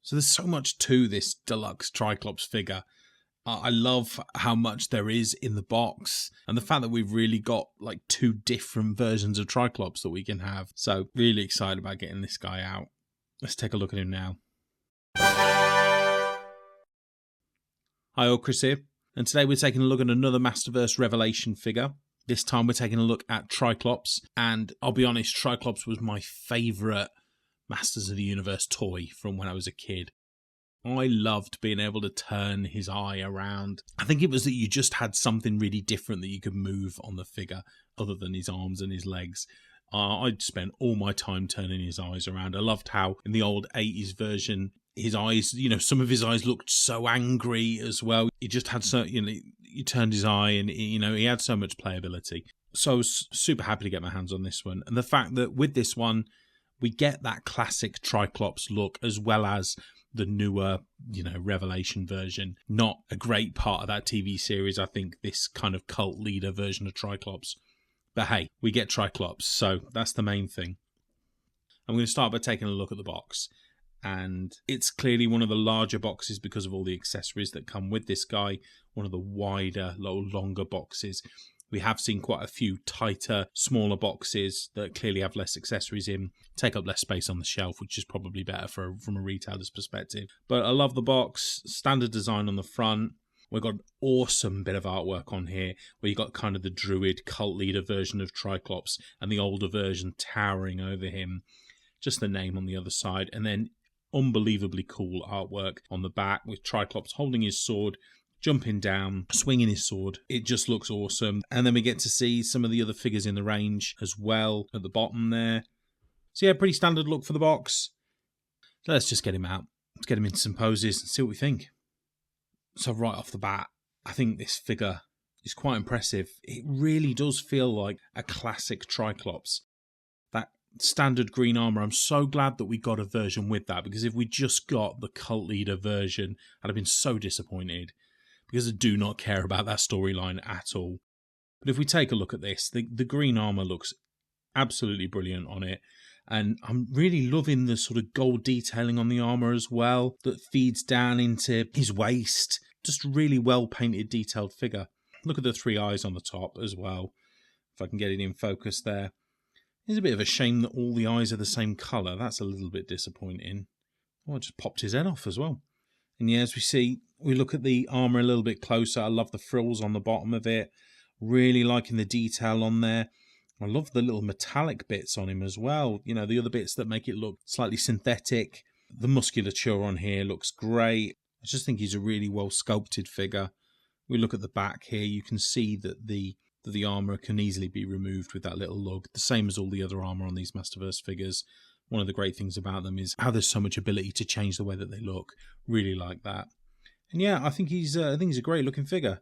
So there's so much to this deluxe Tri-Klops figure. I love how much there is in the box, and the fact that we've really got like 2 different versions of Tri-Klops that we can have. So really excited about getting this guy out. Let's take a look at him now. Hi all, Chris here, and today we're taking a look at another Masterverse Revelation figure. This time we're taking a look at Tri-Klops, and I'll be honest, Tri-Klops was my favourite Masters of the Universe toy from when I was a kid. I loved being able to turn his eye around. I think it was that you just had something really different that you could move on the figure other than his arms and his legs. I'd spent all my time turning his eyes around. I loved how in the old 80s version, his eyes, some of his eyes looked so angry as well. He just had so, you turned his eye and, he had so much playability. So I was super happy to get my hands on this one. And the fact that with this one, we get that classic Tri-Klops look as well as the newer, Revelation version. Not a great part of that TV series, I think, this kind of cult leader version of Tri-Klops. But hey, we get Tri-Klops, so that's the main thing. I'm going to start by taking a look at the box. And it's clearly one of the larger boxes because of all the accessories that come with this guy. One of the wider, longer boxes. We have seen quite a few tighter, smaller boxes that clearly have less accessories in, take up less space on the shelf, which is probably better from a retailer's perspective. But I love the box, standard design on the front. We've got an awesome bit of artwork on here, where you've got kind of the druid cult leader version of Tri-Klops and the older version towering over him. Just the name on the other side. And then unbelievably cool artwork on the back with Tri-Klops holding his sword, jumping down, swinging his sword. It just looks awesome. And then we get to see some of the other figures in the range as well at the bottom there. So yeah, pretty standard look for the box. So let's just get him out. Let's get him into some poses and see what we think. So right off the bat, I think this figure is quite impressive. It really does feel like a classic Tri-Klops. That standard green armor, I'm so glad that we got a version with that, because if we just got the cult leader version, I'd have been so disappointed, because I do not care about that storyline at all. But if we take a look at this, the green armor looks absolutely brilliant on it. And I'm really loving the sort of gold detailing on the armor as well that feeds down into his waist. Just really well painted, detailed figure. Look at the 3 eyes on the top as well. If I can get it in focus there. It's a bit of a shame that all the eyes are the same colour. That's a little bit disappointing. Oh, I just popped his head off as well. And yeah, as we see, we look at the armour a little bit closer. I love the frills on the bottom of it. Really liking the detail on there. I love the little metallic bits on him as well. The other bits that make it look slightly synthetic. The musculature on here looks great. I just think he's a really well sculpted figure. We look at the back here. You can see that the armour can easily be removed with that little lug. The same as all the other armour on these Masterverse figures. One of the great things about them is how there's so much ability to change the way that they look. Really like that. And yeah, I think he's a great looking figure.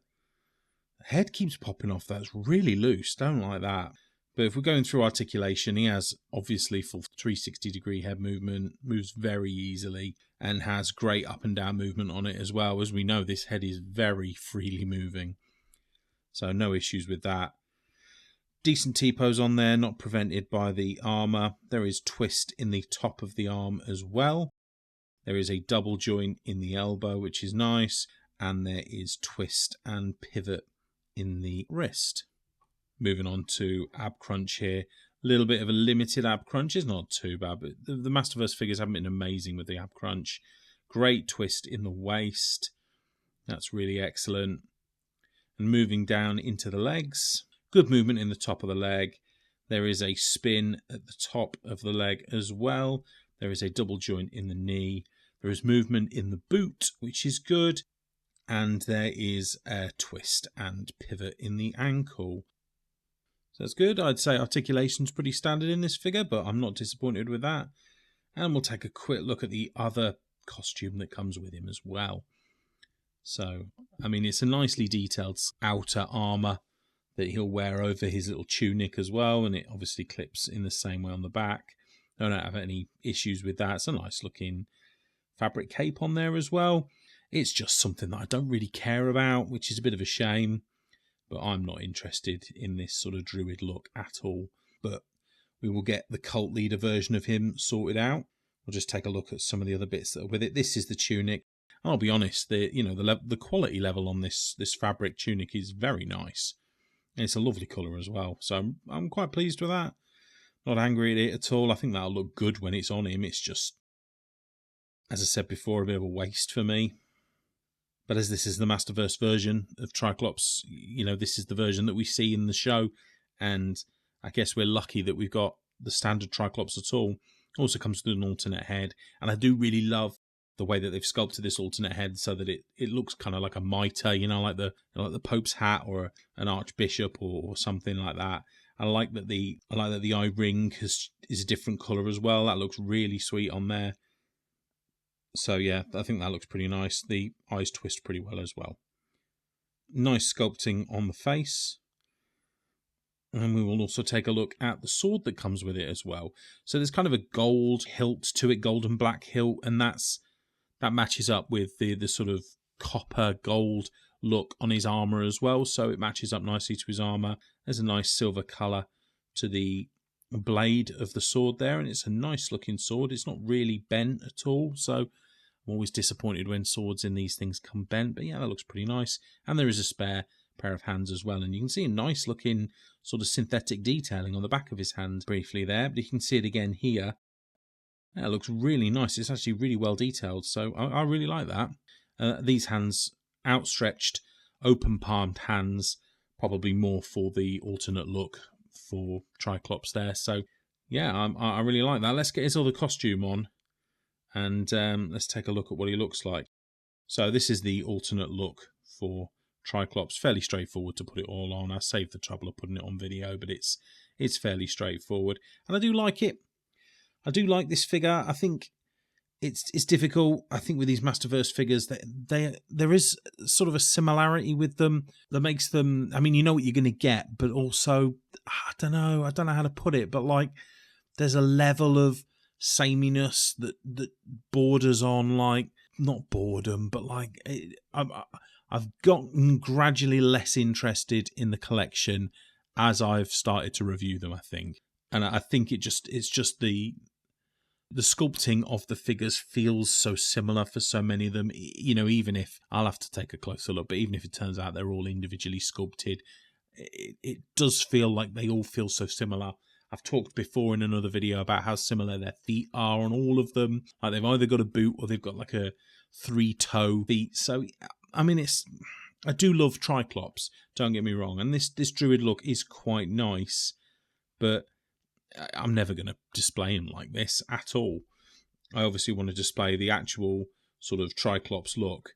The head keeps popping off. That's really loose. Don't like that. But if we're going through articulation, he has obviously full 360-degree head movement, moves very easily, and has great up and down movement on it as well. As we know, this head is very freely moving. So no issues with that. Decent T-pose on there, not prevented by the armour. There is twist in the top of the arm as well. There is a double joint in the elbow, which is nice. And there is twist and pivot in the wrist. Moving on to ab crunch here. A little bit of a limited ab crunch. It's not too bad, but the Masterverse figures haven't been amazing with the ab crunch. Great twist in the waist. That's really excellent. And moving down into the legs. Good movement in the top of the leg. There is a spin at the top of the leg as well. There is a double joint in the knee. There is movement in the boot, which is good. And there is a twist and pivot in the ankle. So that's good. I'd say articulation's pretty standard in this figure, but I'm not disappointed with that. And we'll take a quick look at the other costume that comes with him as well. So, I mean, it's a nicely detailed outer armour that he'll wear over his little tunic as well, and it obviously clips in the same way on the back. I don't have any issues with that. It's a nice looking fabric cape on there as well. It's just something that I don't really care about, which is a bit of a shame. But I'm not interested in this sort of druid look at all. But we will get the cult leader version of him sorted out we'll just take a look at some of the other bits that are with it. This is the tunic. I'll be honest, the quality level on this fabric tunic is very nice. And it's a lovely colour as well. So I'm quite pleased with that. Not angry at it at all. I think that'll look good when it's on him. It's just, as I said before, a bit of a waste for me. But as this is the Masterverse version of Tri-Klops, this is the version that we see in the show. And I guess we're lucky that we've got the standard Tri-Klops at all. Also comes with an alternate head. And I do really love the way that they've sculpted this alternate head so that it looks kind of like a mitre, like the Pope's hat or an archbishop or something like that. I like that the eye ring is a different colour as well. That looks really sweet on there. So yeah, I think that looks pretty nice. The eyes twist pretty well as well. Nice sculpting on the face. And we will also take a look at the sword that comes with it as well. So there's kind of a gold hilt to it, gold and black hilt, and that matches up with the sort of copper gold look on his armour as well. So it matches up nicely to his armour. There's a nice silver colour to the blade of the sword there, and it's a nice looking sword. It's not really bent at all, so I'm always disappointed when swords in these things come bent. But yeah, that looks pretty nice. And there is a spare pair of hands as well, and you can see a nice looking sort of synthetic detailing on the back of his hand briefly there, but you can see it again here. That looks really nice. It's actually really well detailed, so I really like that. These hands, outstretched, open palmed hands, probably more for the alternate look for Tri-Klops there. So yeah, I really like that. Let's get his other costume on, and let's take a look at what he looks like. So this is the alternate look for Tri-Klops. Fairly straightforward to put it all on. I saved the trouble of putting it on video, but it's fairly straightforward, and I do like it. I do like this figure. I think it's difficult. I think with these Masterverse figures, there is sort of a similarity with them that makes them. I mean, you know what you're going to get, but also I don't know how to put it. But like, there's a level of sameness that borders on like not boredom, but like I've gotten gradually less interested in the collection as I've started to review them. I think, and I think it's just the sculpting of the figures feels so similar for so many of them, even if I'll have to take a closer look, but even if it turns out they're all individually sculpted, it does feel like they all feel so similar. I've talked before in another video about how similar their feet are on all of them. Like they've either got a boot or they've got like a 3-toe feet. So, I mean, I do love Tri-Klops, don't get me wrong. And this druid look is quite nice, but I'm never going to display him like this at all. I obviously want to display the actual sort of Tri-Klops look.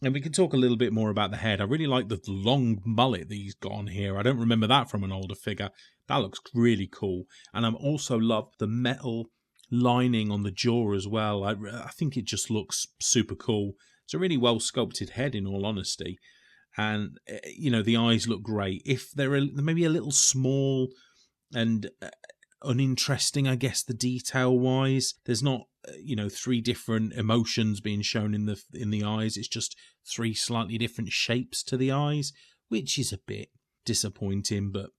And we can talk a little bit more about the head. I really like the long mullet that he's got on here. I don't remember that from an older figure. That looks really cool. And I also love the metal lining on the jaw as well. I think it just looks super cool. It's a really well sculpted head, in all honesty. And, the eyes look great. If they're maybe a little small and uninteresting, I guess, the detail wise, there's not 3 different emotions being shown in the eyes. It's just 3 slightly different shapes to the eyes, which is a bit disappointing. But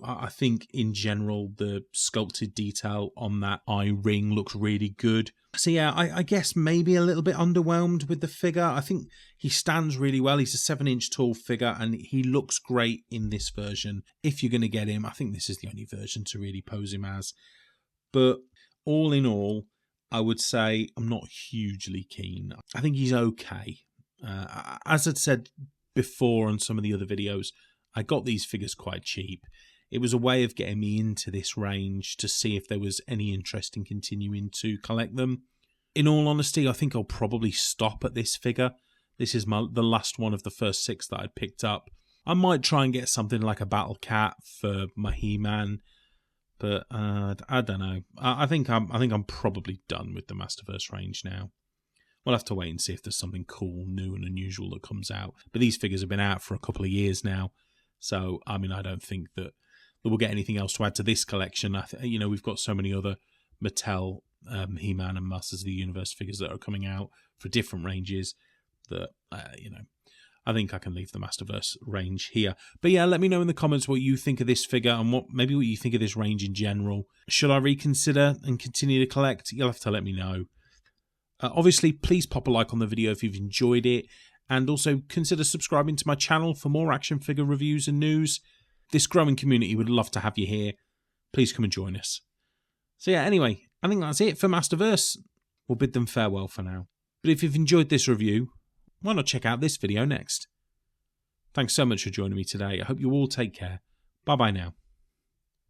I think in general the sculpted detail on that eye ring looks really good. So yeah, I guess maybe a little bit underwhelmed with the figure. I think he stands really well. He's a 7-inch tall figure and he looks great in this version. If you're going to get him, I think this is the only version to really pose him as. But all in all, I would say I'm not hugely keen. I think he's okay. As I'd said before on some of the other videos, I got these figures quite cheap. It was a way of getting me into this range to see if there was any interest in continuing to collect them. In all honesty, I think I'll probably stop at this figure. This is the last one of the first 6 that I picked up. I might try and get something like a Battle Cat for my He-Man, but I don't know. I think I'm probably done with the Masterverse range now. We'll have to wait and see if there's something cool, new and unusual that comes out. But these figures have been out for a couple of years now. So, I mean, I don't think that we'll get anything else to add to this collection. We've got so many other Mattel, He-Man and Masters of the Universe figures that are coming out for different ranges that, I think I can leave the Masterverse range here. But yeah, let me know in the comments what you think of this figure and maybe what you think of this range in general. Should I reconsider and continue to collect? You'll have to let me know. Obviously, please pop a like on the video if you've enjoyed it, and also consider subscribing to my channel for more action figure reviews and news. This growing community would love to have you here. Please come and join us. So yeah, anyway, I think that's it for Masterverse. We'll bid them farewell for now. But if you've enjoyed this review, why not check out this video next? Thanks so much for joining me today. I hope you all take care. Bye bye now.